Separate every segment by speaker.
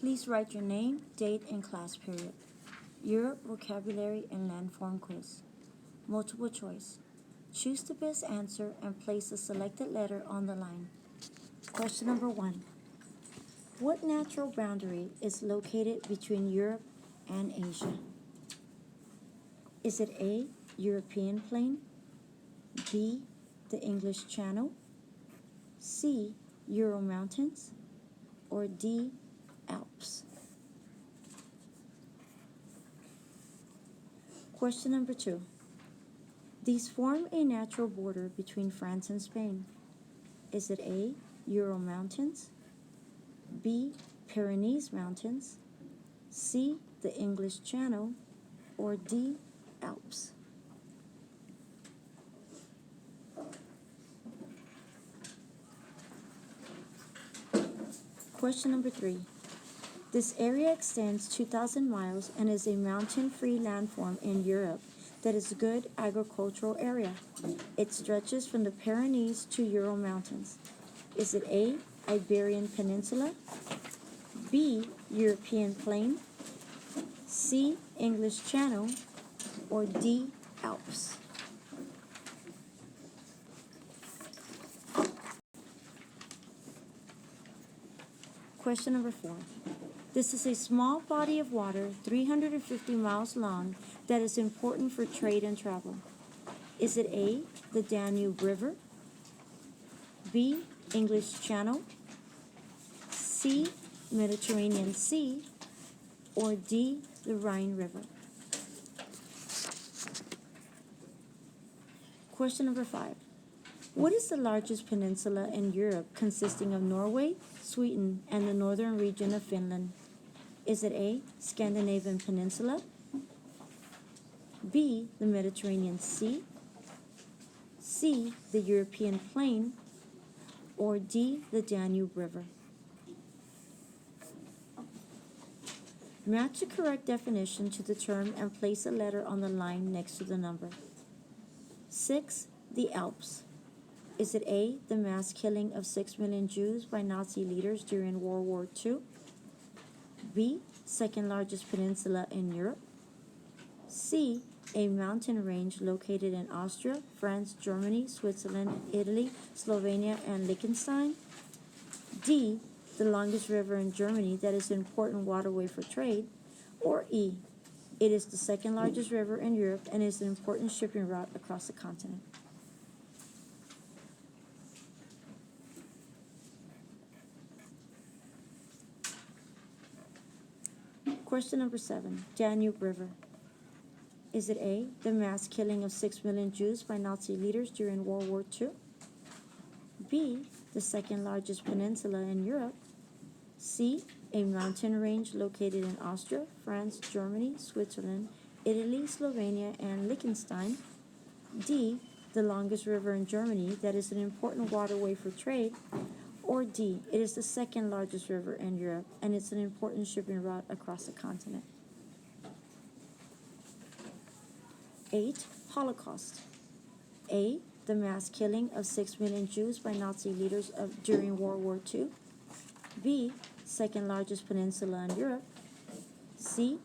Speaker 1: Please write your name, date, and class period. Europe vocabulary and landform quiz. Multiple choice. Choose the best answer and place the selected letter on the line. Question number 1. What natural boundary is located between Europe and Asia? Is it A, European plain, B, the English Channel, C, Ural Mountains, or D, Alps? Question number 2. These form a natural border between France and Spain. Is it A, Ural Mountains, B, Pyrenees Mountains, C, the English Channel, or D, Alps? Question number 3. This area extends 2,000 miles and is a mountain-free landform in Europe that is a good agricultural area. It stretches from the Pyrenees to Ural Mountains. Is it A, Iberian Peninsula, B, European plain, C, English Channel, or D, Alps? Question number 4. This is a small body of water, 350 miles long, that is important for trade and travel. Is it A, the Danube River, B, English Channel, C, Mediterranean Sea, or D, the Rhine River? Question number 5. What is the largest peninsula in Europe consisting of Norway, Sweden, and the northern region of Finland? Is it A, Scandinavian Peninsula, B, the Mediterranean Sea, C, the European plain, or D, the Danube River? Match the correct definition to the term and place a letter on the line next to the number. 6. The Alps. Is it A, the mass killing of 6 million Jews by Nazi leaders during World War II? B, second largest peninsula in Europe? C, a mountain range located in Austria, France, Germany, Switzerland, Italy, Slovenia, and Liechtenstein? D, the longest river in Germany that is an important waterway for trade? Or E, it is the second largest river in Europe and is an important shipping route across the continent? Question number 7. Danube River. Is it A, the mass killing of 6 million Jews by Nazi leaders during World War II? B, the second largest peninsula in Europe? C, a mountain range located in Austria, France, Germany, Switzerland, Italy, Slovenia, and Liechtenstein? D, the longest river in Germany that is an important waterway for trade? Or D, it is the second largest river in Europe and it's an important shipping route across the continent? 8. Holocaust. A, the mass killing of 6 million Jews by Nazi leaders during World War II. B, second largest peninsula in Europe. C,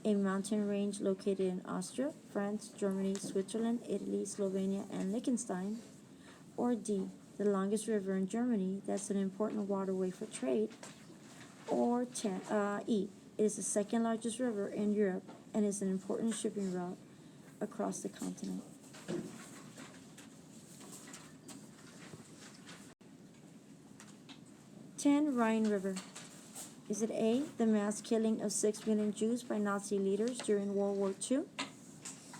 Speaker 1: a mountain range located in Austria, France, Germany, Switzerland, Italy, Slovenia, and Liechtenstein. Or D, the longest river in Germany that's an important waterway for trade? Or E, it is the second largest river in Europe and is an important shipping route across the continent? 10. Rhine River. Is it A, the mass killing of 6 million Jews by Nazi leaders during World War II?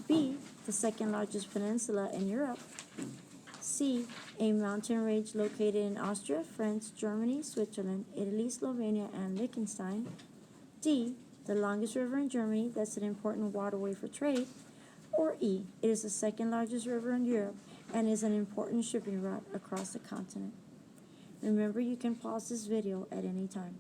Speaker 1: B, the second largest peninsula in Europe? C, a mountain range located in Austria, France, Germany, Switzerland, Italy, Slovenia, and Liechtenstein? D, the longest river in Germany that's an important waterway for trade? Or E, it is the second largest river in Europe and is an important shipping route across the continent? Remember, you can pause this video at any time.